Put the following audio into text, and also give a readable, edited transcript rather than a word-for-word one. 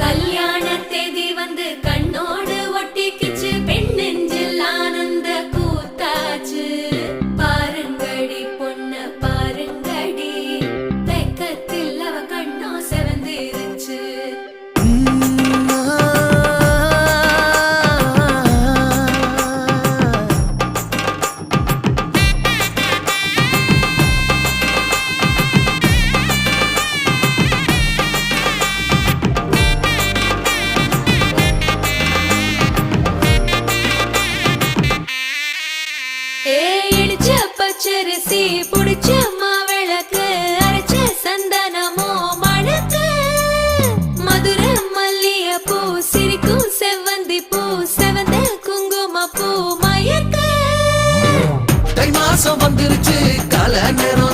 கல்யாண தேதி வந்து கண்ணோடு ஒட்டிக்கிச்சு, பெண் நெஞ்சில் ஆனந்த கூத்தாச்சு. பாருங்கடி பொண்ண பாருங்கடி, வெக்கத்தில் அவ கண்ணோ செவந்திருச்சு. இடிச்ச பச்சரிசி புடிச்ச மாவிளக்கு, அரைச்ச சந்தனமோ மணக்கு. மதுர மல்லிய பூ சிரிக்கும் செவ்வந்தி பூ, செவந்த குங்கும பூ மயக்க. தை மாசம் வந்துருச்சு, கால நேரம்